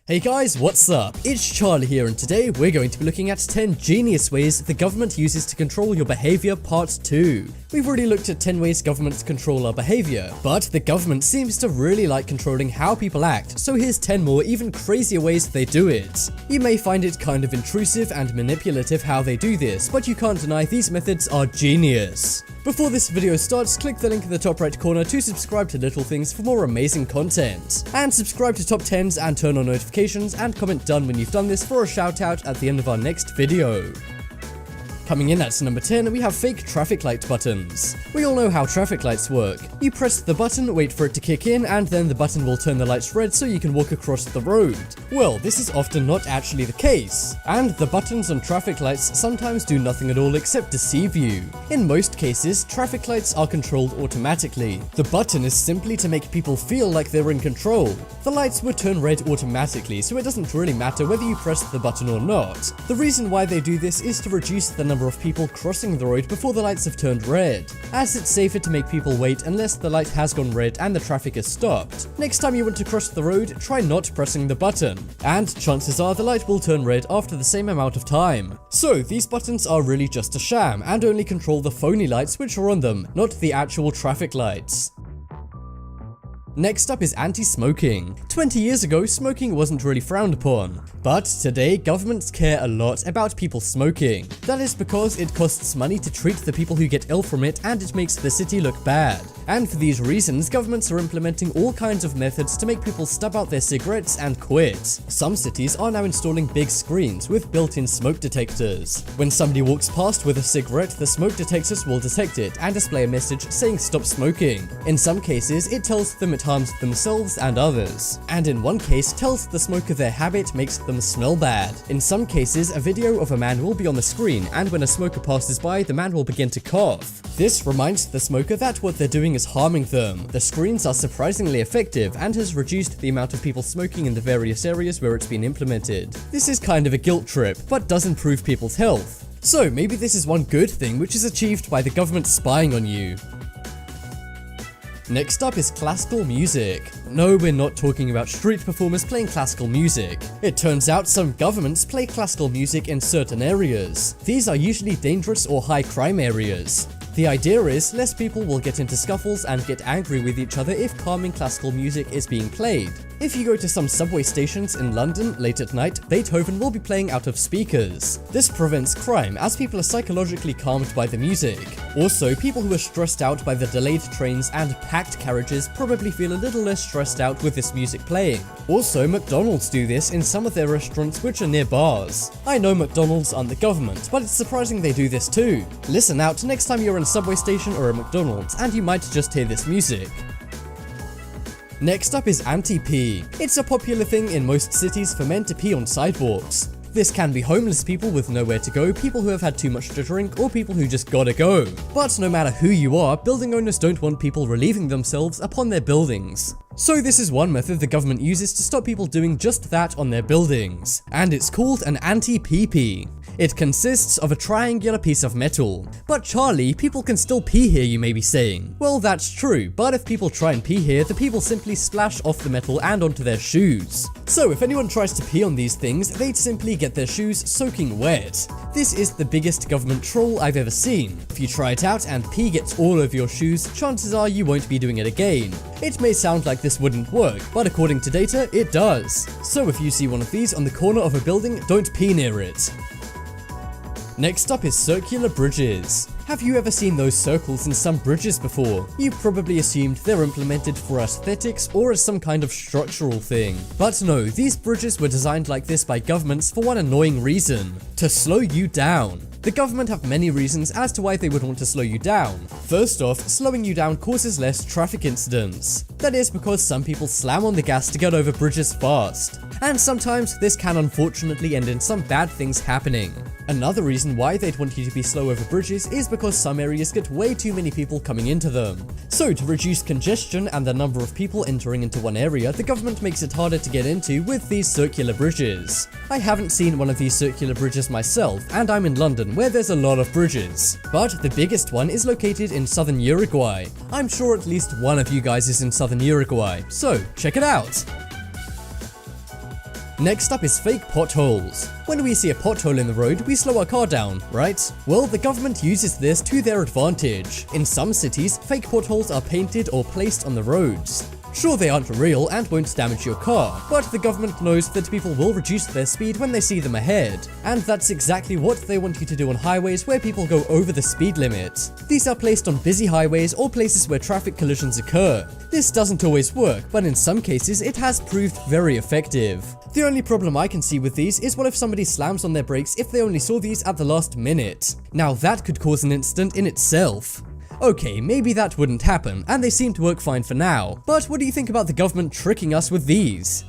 Hey guys, what's up? It's Charlie here, and today we're going to be looking at 10 genius ways the government uses to control your behavior part 2. We've already looked at 10 ways governments control our behavior, but the government seems to really like controlling how people act, so here's 10 more even crazier ways they do it. You may find it kind of intrusive and manipulative how they do this, but you can't deny these methods are genius. Before this video starts, click the link in the top right corner to subscribe to Little Things for more amazing content. And subscribe to Top 10s and turn on notifications, and comment done when you've done this for a shout out at the end of our next video. Coming in at number 10, we have fake traffic light buttons. We all know how traffic lights work. You press the button, wait for it to kick in, and then the button will turn the lights red so you can walk across the road. Well, this is often not actually the case, and the buttons on traffic lights sometimes do nothing at all except deceive you. In most cases, traffic lights are controlled automatically. The button is simply to make people feel like they're in control. The lights would turn red automatically, so it doesn't really matter whether you press the button or not. The reason why they do this is to reduce the number of people crossing the road before the lights have turned red, as it's safer to make people wait unless the light has gone red and the traffic is stopped. Next time you want to cross the road, try not pressing the button, and chances are the light will turn red after the same amount of time. So these buttons are really just a sham and only control the phony lights which are on them, not the actual traffic lights. Next up is anti-smoking. 20 years ago, smoking wasn't really frowned upon, but today governments care a lot about people smoking. That is because it costs money to treat the people who get ill from it, and it makes the city look bad. And for these reasons, governments are implementing all kinds of methods to make people stub out their cigarettes and quit. Some cities are now installing big screens with built-in smoke detectors. When somebody walks past with a cigarette, the smoke detectors will detect it and display a message saying stop smoking. In some cases, it tells them it harms themselves and others, and in one case tells the smoker their habit makes them smell bad. In some cases, a video of a man will be on the screen, and when a smoker passes by, the man will begin to cough. This reminds the smoker that what they're doing is harming them. The screens are surprisingly effective and has reduced the amount of people smoking in the various areas where it's been implemented. This is kind of a guilt trip, but does improve people's health. So maybe this is one good thing which is achieved by the government spying on you. Next up is classical music. No, we're not talking about street performers playing classical music. It turns out some governments play classical music in certain areas. These are usually dangerous or high crime areas. The idea is less people will get into scuffles and get angry with each other if calming classical music is being played. If you go to some subway stations in London late at night, Beethoven will be playing out of speakers. This prevents crime as people are psychologically calmed by the music. Also, people who are stressed out by the delayed trains and packed carriages probably feel a little less stressed out with this music playing. Also, McDonald's do this in some of their restaurants which are near bars. I know McDonald's aren't the government, but it's surprising they do this too. Listen out next time you're in a subway station or a McDonald's and you might just hear this music. Next up is anti-pee. It's a popular thing in most cities for men to pee on sidewalks. This can be homeless people with nowhere to go, people who have had too much to drink, or people who just gotta go. But no matter who you are, building owners don't want people relieving themselves upon their buildings. So this is one method the government uses to stop people doing just that on their buildings, and it's called an anti-pee-pee. It consists of a triangular piece of metal. But Charlie, people can still pee here, you may be saying. Well, that's true, but if people try and pee here, the people simply splash off the metal and onto their shoes. So if anyone tries to pee on these things, they'd simply get their shoes soaking wet. This is the biggest government troll I've ever seen. If you try it out and pee gets all over your shoes, chances are you won't be doing it again. It may sound like this wouldn't work, but according to data, it does. So if you see one of these on the corner of a building, don't pee near it. Next up is circular bridges. Have you ever seen those circles in some bridges before? You probably assumed they're implemented for aesthetics or as some kind of structural thing. But no, these bridges were designed like this by governments for one annoying reason: to slow you down. The government have many reasons as to why they would want to slow you down. First off, slowing you down causes less traffic incidents. That is because some people slam on the gas to get over bridges fast. And sometimes this can unfortunately end in some bad things happening. Another reason why they'd want you to be slow over bridges is because some areas get way too many people coming into them. So to reduce congestion and the number of people entering into one area, the government makes it harder to get into with these circular bridges. I haven't seen one of these circular bridges myself, and I'm in London where there's a lot of bridges. But the biggest one is located in southern Uruguay. I'm sure at least one of you guys is in southern Uruguay, so check it out! Next up is fake potholes. When we see a pothole in the road, we slow our car down, right? Well, the government uses this to their advantage. In some cities, fake potholes are painted or placed on the roads. Sure, they aren't real and won't damage your car, but the government knows that people will reduce their speed when they see them ahead. And that's exactly what they want you to do on highways where people go over the speed limit. These are placed on busy highways or places where traffic collisions occur. This doesn't always work, but in some cases it has proved very effective. The only problem I can see with these is what if somebody slams on their brakes if they only saw these at the last minute. Now that could cause an incident in itself. Okay, maybe that wouldn't happen, and they seem to work fine for now, but what do you think about the government tricking us with these?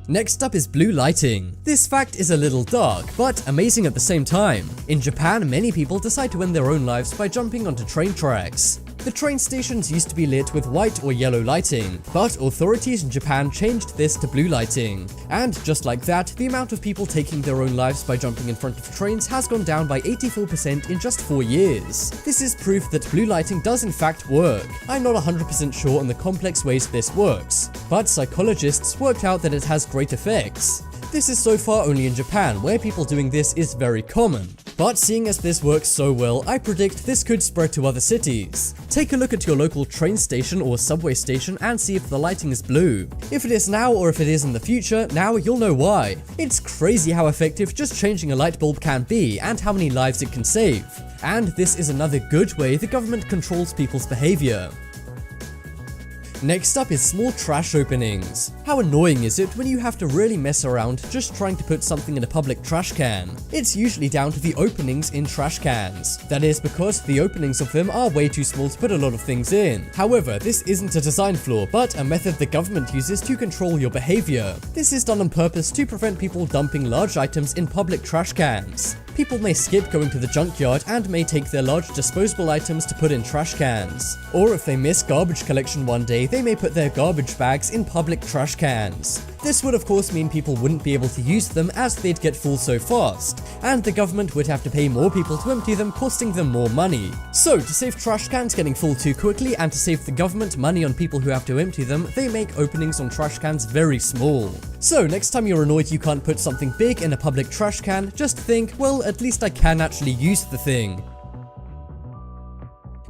Next up is blue lighting. This fact is a little dark, but amazing at the same time. In Japan, many people decide to end their own lives by jumping onto train tracks. The train stations used to be lit with white or yellow lighting, but authorities in Japan changed this to blue lighting. And just like that, the amount of people taking their own lives by jumping in front of trains has gone down by 84% in just 4 years. This is proof that blue lighting does in fact work. I'm not 100% sure on the complex ways this works, but psychologists worked out that it has great effects. This is so far only in Japan, where people doing this is very common. But seeing as this works so well, I predict this could spread to other cities. Take a look at your local train station or subway station and see if the lighting is blue. If it is now or if it is in the future, now you'll know why. It's crazy how effective just changing a light bulb can be and how many lives it can save. And this is another good way the government controls people's behavior. Next up is small trash openings. How annoying is it when you have to really mess around just trying to put something in a public trash can? It's usually down to the openings in trash cans. That is because the openings of them are way too small to put a lot of things in. However, this isn't a design flaw, but a method the government uses to control your behavior. This is done on purpose to prevent people dumping large items in public trash cans. People may skip going to the junkyard and may take their large disposable items to put in trash cans. Or if they miss garbage collection one day, they may put their garbage bags in public trash cans. This would of course mean people wouldn't be able to use them as they'd get full so fast, and the government would have to pay more people to empty them, costing them more money. So to save trash cans getting full too quickly and to save the government money on people who have to empty them, they make openings on trash cans very small. So next time you're annoyed you can't put something big in a public trash can, just think, well, at least I can actually use the thing.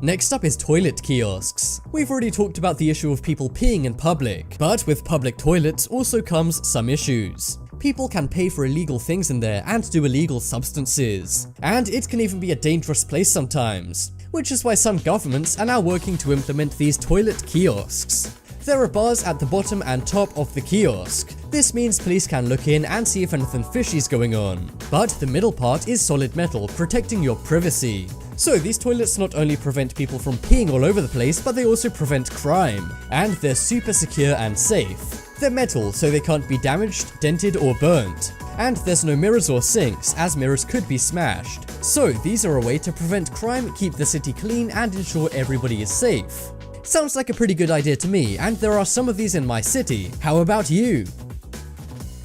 Next up is toilet kiosks. We've already talked about the issue of people peeing in public, but with public toilets also comes some issues. People can pay for illegal things in there and do illegal substances. And it can even be a dangerous place sometimes, which is why some governments are now working to implement these toilet kiosks. There are bars at the bottom and top of the kiosk. This means police can look in and see if anything fishy is going on. But the middle part is solid metal, protecting your privacy. So these toilets not only prevent people from peeing all over the place, but they also prevent crime. And they're super secure and safe. They're metal, so they can't be damaged, dented, or burnt. And there's no mirrors or sinks, as mirrors could be smashed. So these are a way to prevent crime, keep the city clean, and ensure everybody is safe. Sounds like a pretty good idea to me, and there are some of these in my city. How about you?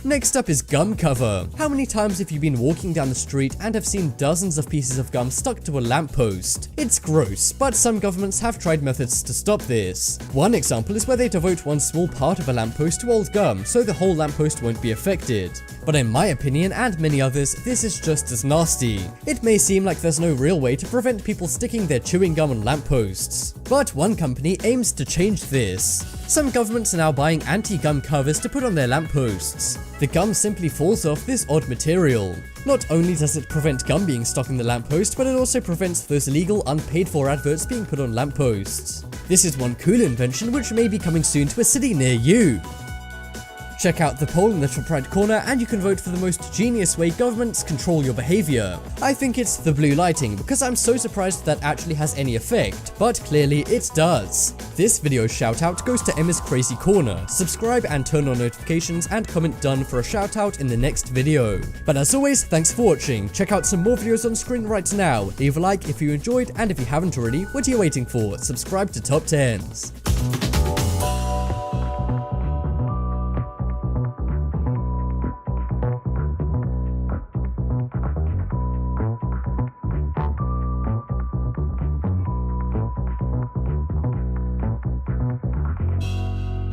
Next up is gum cover. How many times have you been walking down the street and have seen dozens of pieces of gum stuck to a lamppost? It's gross, but some governments have tried methods to stop this. One example is where they devote one small part of a lamppost to old gum, so the whole lamppost won't be affected. But in my opinion, and many others, this is just as nasty. It may seem like there's no real way to prevent people sticking their chewing gum on lampposts, but one company aims to change this. Some governments are now buying anti-gum covers to put on their lampposts. The gum simply falls off this odd material. Not only does it prevent gum being stuck in the lamppost, but it also prevents those illegal unpaid-for adverts being put on lampposts. This is one cool invention which may be coming soon to a city near you. Check out the poll in the top right corner and you can vote for the most genius way governments control your behavior. I think it's the blue lighting because I'm so surprised that actually has any effect, but clearly it does. This video shout out goes to Emma's Crazy Corner. Subscribe and turn on notifications and comment done for a shout out in the next video. But as always, thanks for watching. Check out some more videos on screen right now. Leave a like if you enjoyed, and if you haven't already, what are you waiting for? Subscribe to Top 10s.